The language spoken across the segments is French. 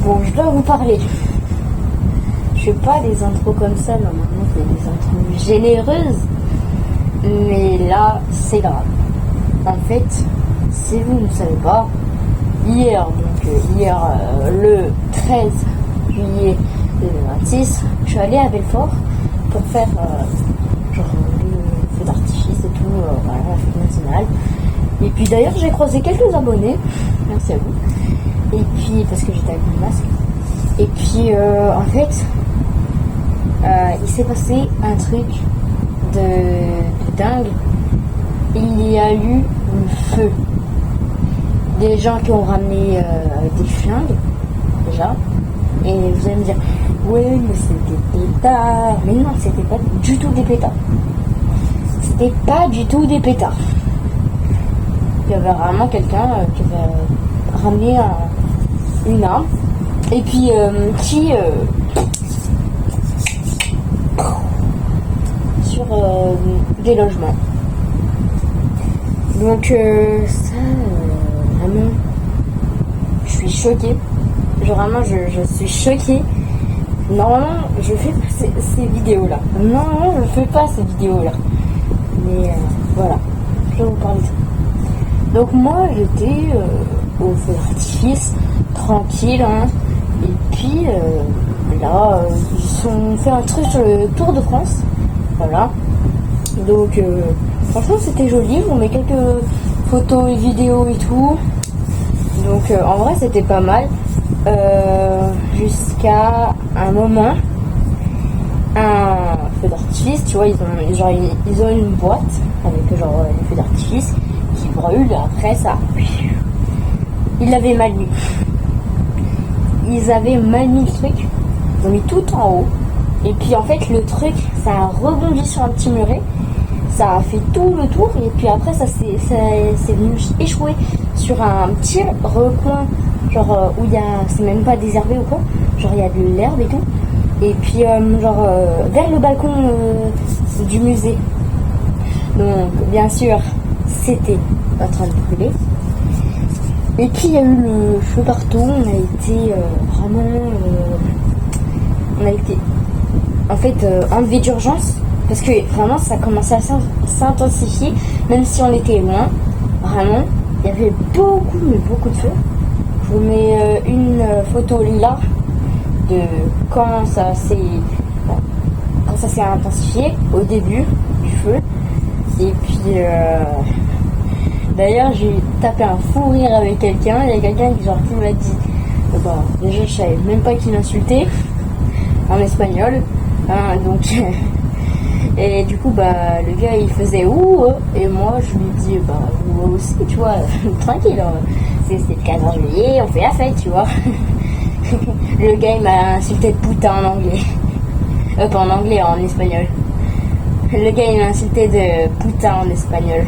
Bon, je dois vous parler. Je fais pas des intros comme ça, normalement je fais des intros généreuses. Mais là, c'est grave. En fait, si vous ne savez pas, hier, le 13 juillet 2026, je suis allée à Belfort pour faire le feu d'artifice et tout, voilà, la fête nationale. Et puis d'ailleurs, j'ai croisé quelques abonnés, merci à vous. Et puis, parce que j'étais avec mon masque. Et puis, en fait, il s'est passé un truc de dingue. Il y a eu le feu. Des gens qui ont ramené des flingues, déjà. Et vous allez me dire, ouais, mais c'était des pétards. Mais non, c'était pas du tout des pétards. C'était pas du tout des pétards. Il y avait vraiment quelqu'un qui avait ramené une arme. Et puis, sur des logements. Donc, ça, vraiment, je suis choquée. Vraiment, je suis choquée. Normalement, je fais pas ces vidéos-là. Non, je fais pas ces vidéos-là. Mais voilà, je vais vous parler de ça. Donc moi, j'étais au feu d'artifice, tranquille, hein. Et puis, là, ils ont fait un truc sur le Tour de France. Voilà. Donc, franchement, c'était joli. On met quelques photos et vidéos et tout. Donc, en vrai, c'était pas mal. Jusqu'à un moment, un feu d'artifice, tu vois, ils ont une boîte avec genre des feux d'artifice qui brûlent. Après, ça, ils l'avaient mal mis. Ils avaient mal mis le truc. Ils ont mis tout en haut. Et puis en fait, le truc, ça a rebondi sur un petit muret. Ça a fait tout le tour. Et puis après, ça s'est venu échouer sur un petit recoin. Genre où il y a, c'est même pas déshervé ou quoi. Genre il y a de l'herbe et tout. Et puis vers le balcon du musée. Donc bien sûr, c'était en train de brûler. Et puis il y a eu le feu partout. On a été on a été en fait enlevé d'urgence parce que vraiment ça commençait à s'intensifier. Même si on était loin, vraiment, il y avait beaucoup de feu. Je vous mets une photo là de quand ça s'est intensifié au début du feu. Et puis d'ailleurs j'ai tapé un fou rire avec quelqu'un. Il y a quelqu'un qui m'a dit déjà je savais même pas qui m'insultait en espagnol, hein, donc et du coup le gars il faisait ouh et moi je lui dis moi aussi, tu vois, tranquille, hein. C'est le 14 juillet, on fait la fête, tu vois. Le gars il m'a insulté de putain en anglais. Pas en anglais, en espagnol. Le gars il m'a insulté de putain en espagnol.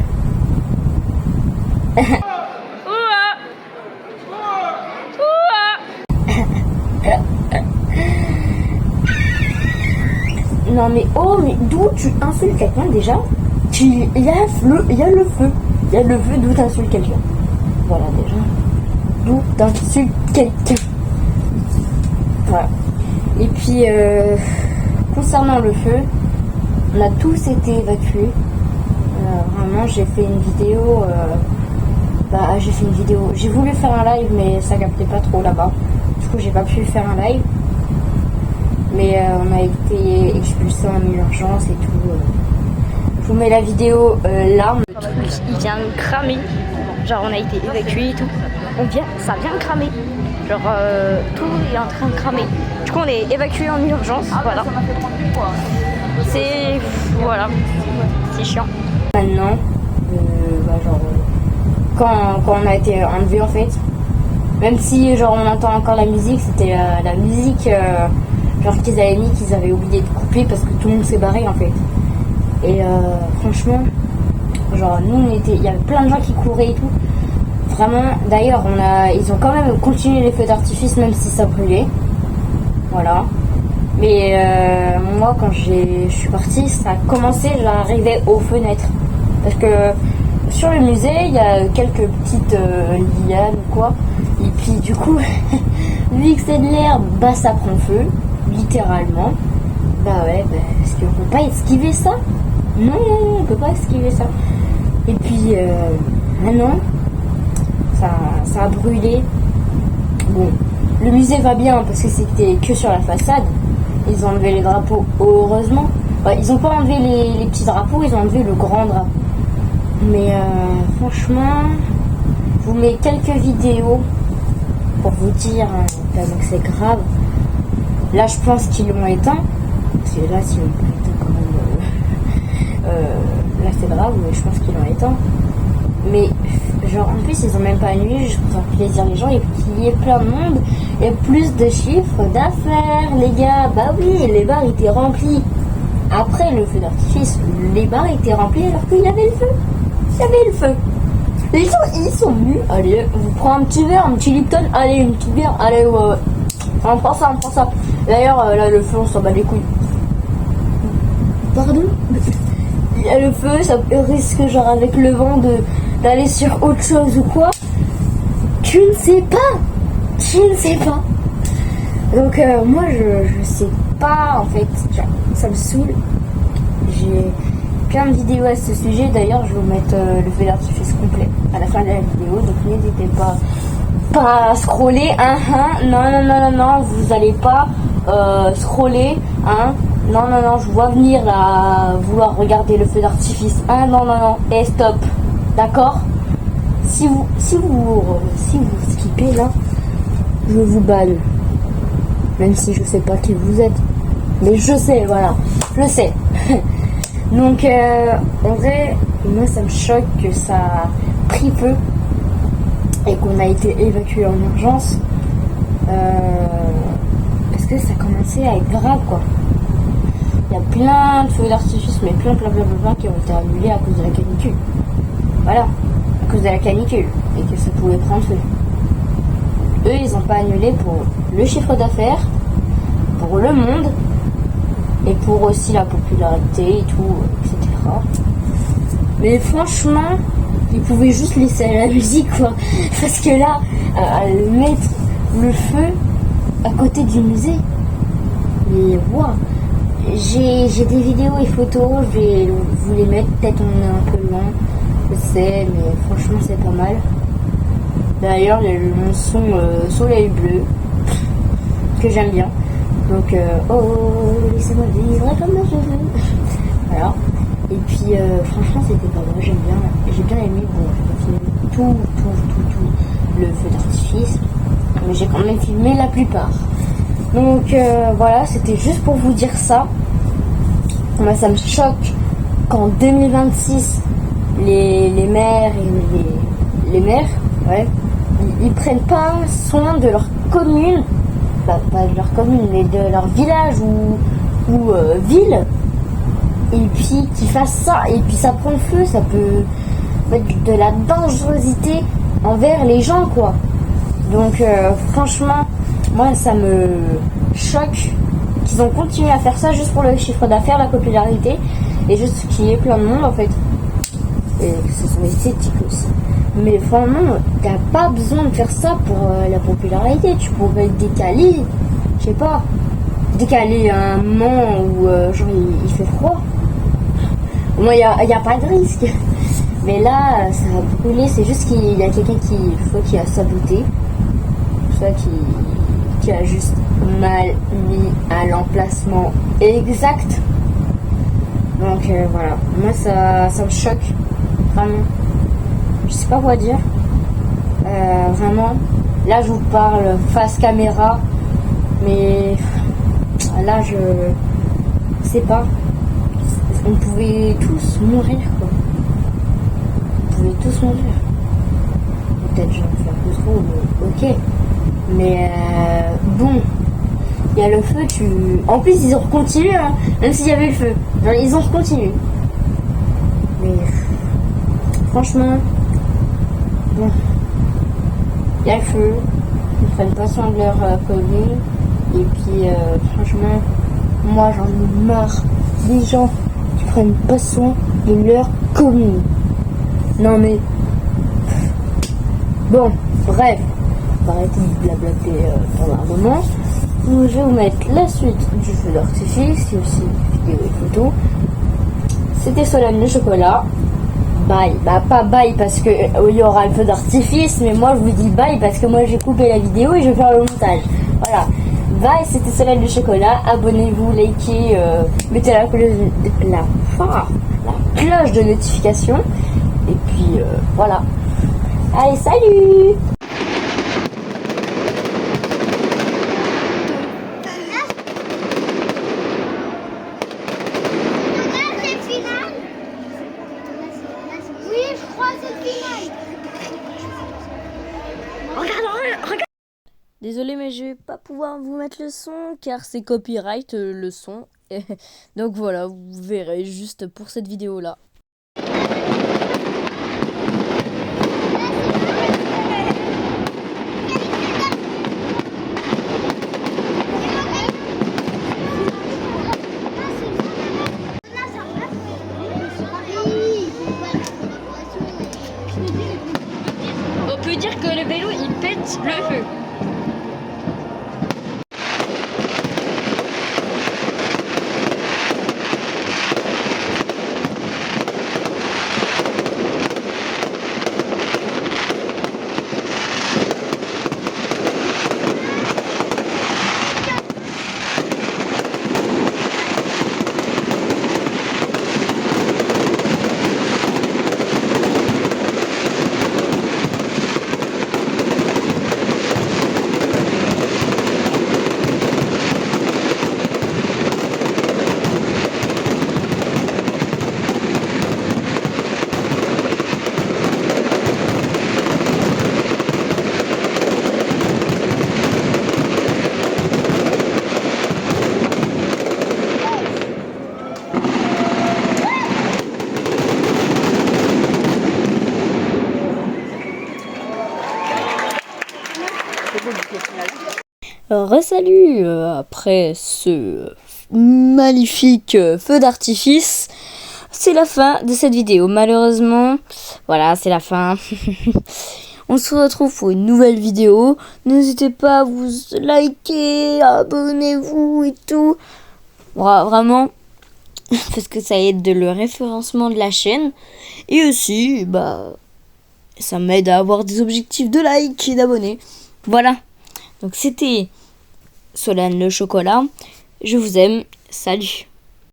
Non mais d'où tu insultes quelqu'un déjà? Il y a le feu. Il y a le feu, d'où tu insultes quelqu'un. Voilà déjà. D'où tu insultes quelqu'un. Voilà. Et puis concernant le feu, on a tous été évacués. Vraiment j'ai fait une vidéo. J'ai voulu faire un live mais ça captait pas trop là-bas. Du coup j'ai pas pu faire un live. Mais on a été expulsés en urgence et tout. Je vous mets la vidéo là. Le truc, il vient de cramer. Genre on a été évacués et tout. Ça vient de cramer. Genre tout est en train de cramer. Du coup on est évacués en urgence. Voilà. C'est chiant. Maintenant, quand on a été enlevé en fait, même si genre on entend encore la musique, c'était la musique. Genre qu'ils avaient mis, qu'ils avaient oublié de couper parce que tout le monde s'est barré en fait. Et franchement, genre nous il y avait plein de gens qui couraient et tout. Vraiment, d'ailleurs ils ont quand même continué les feux d'artifice même si ça brûlait. Voilà. Mais moi quand je suis partie, ça a commencé, j'arrivais aux fenêtres. Parce que sur le musée, il y a quelques petites lianes ou quoi. Et puis du coup, vu que c'est de l'herbe, bah ça prend feu, littéralement. Bah ouais, est-ce qu'on peut pas esquiver ça? Non, on peut pas esquiver ça. Et puis maintenant, ça a brûlé. Bon, le musée va bien parce que c'était que sur la façade. Ils ont enlevé les drapeaux, heureusement. Ouais, ils ont pas enlevé les petits drapeaux, ils ont enlevé le grand drapeau. Mais franchement, je vous mets quelques vidéos pour vous dire que c'est grave. Là, je pense qu'ils l'ont éteint. Parce que là, s'ils l'ont pas éteint, quand même, là, c'est grave, mais je pense qu'ils l'ont éteint. Mais, genre, en plus, ils ont même pas annulé, juste pour faire plaisir les gens et qu'il y ait plein de monde et plus de chiffres d'affaires, les gars. Bah oui, les bars étaient remplis. Après le feu d'artifice, les bars étaient remplis alors qu'il y avait le feu. Il y avait le feu. Les gens, ils sont venus. Allez, on vous prend un petit verre, un petit Lipton. Allez, une petite bière. Allez, ouais. On prend ça, on prend ça. D'ailleurs, là, le feu, on s'en bat les couilles. Pardon? Il y a le feu, ça risque, genre, avec le vent, d'aller sur autre chose ou quoi. Tu ne sais pas. Tu ne sais pas. Donc, moi, je sais pas, en fait. Genre, ça me saoule. J'ai plein de vidéos à ce sujet. D'ailleurs, je vais vous mettre le feu d'artifice complet à la fin de la vidéo. Donc, n'hésitez pas à scroller. Non, vous allez pas scroller. Non, je vois venir là, vouloir regarder le feu d'artifice. Non. Et stop. D'accord? Si vous skippez là, je vous banne. Même si je sais pas qui vous êtes. Mais je sais, voilà. Je sais. Donc, en vrai, moi ça me choque que ça a pris feu et qu'on a été évacué en urgence. Parce que ça commençait à être grave, quoi. Il y a plein de feux d'artifice, mais plein qui ont été annulés à cause de la canicule. Voilà, à cause de la canicule. Et que ça pouvait prendre feu. Eux, ils n'ont pas annulé pour le chiffre d'affaires, pour le monde, et pour aussi la popularité et tout, etc. Mais franchement, ils pouvaient juste laisser la musique, quoi. Parce que là, mettre le feu à côté du musée, mais wow. J'ai des vidéos et photos, je vais vous les mettre, peut-être on est un peu loin, je sais, mais franchement c'est pas mal. D'ailleurs, il y a le son Soleil Bleu, que j'aime bien. Donc, laissez-moi vivre comme je veux. Voilà. Et puis, franchement, c'était pas mal, j'aime bien. J'ai bien aimé, bon, j'ai filmé tout le feu d'artifice. Mais j'ai quand même filmé la plupart. Donc, voilà, c'était juste pour vous dire ça. Moi, ça me choque qu'en 2026, les maires et les maires, ouais, ils prennent pas soin de leur commune, pas de leur commune, mais de leur village ou ville, et puis qu'ils fassent ça, et puis ça prend feu, ça peut mettre de la dangerosité envers les gens, quoi. Donc franchement, moi ça me choque qu'ils ont continué à faire ça juste pour le chiffre d'affaires, la popularité, et juste qu'il y ait plein de monde en fait, et que ce soit esthétique aussi. Mais franchement, t'as pas besoin de faire ça pour la popularité. Tu pourrais décaler, je sais pas, décaler un moment où genre il fait froid. Au moins il y a pas de risque. Mais là, ça a brûlé. C'est juste qu'il y a quelqu'un qui a saboté, soit qui a juste mal mis à l'emplacement exact. Donc voilà, moi ça me choque vraiment. Je sais pas quoi dire. Vraiment. Là, je vous parle face caméra. Mais là, je sais pas. On pouvait tous mourir, quoi. On pouvait tous mourir. Peut-être j'en fais un peu trop, mais ok. Mais bon. Il y a le feu, En plus, ils ont continué, hein. Même s'il y avait le feu. Genre, ils ont continué. Mais franchement. Bon, il y a le feu, ils prennent pas soin de leur commune, et puis franchement, moi j'en ai marre des gens qui prennent pas soin de leur commune. Non mais, bon, bref, pas arrêter de blablater pendant un moment. Donc, je vais vous mettre la suite du feu d'artifice, et aussi vidéo et photo. C'était Solène le chocolat. Bye. Bah pas bye parce que il y aura le feu d'artifice, mais moi je vous dis bye parce que moi j'ai coupé la vidéo et je vais faire le montage. Voilà. Bye, c'était Solène le chocolat. Abonnez-vous, likez, mettez la cloche de notification. Et puis voilà. Allez, salut! Désolé mais je vais pas pouvoir vous mettre le son car c'est copyright le son. Donc voilà, vous verrez juste pour cette vidéo là. On peut dire que le vélo il pète le feu. Salut après ce magnifique feu d'artifice, c'est la fin de cette vidéo. Malheureusement, voilà, c'est la fin. On se retrouve pour une nouvelle vidéo. N'hésitez pas à vous liker, abonnez-vous et tout. Vraiment, parce que ça aide le référencement de la chaîne. Et aussi, bah, ça m'aide à avoir des objectifs de like et d'abonnés. Voilà. Donc c'était Solène le chocolat. Je vous aime. Salut.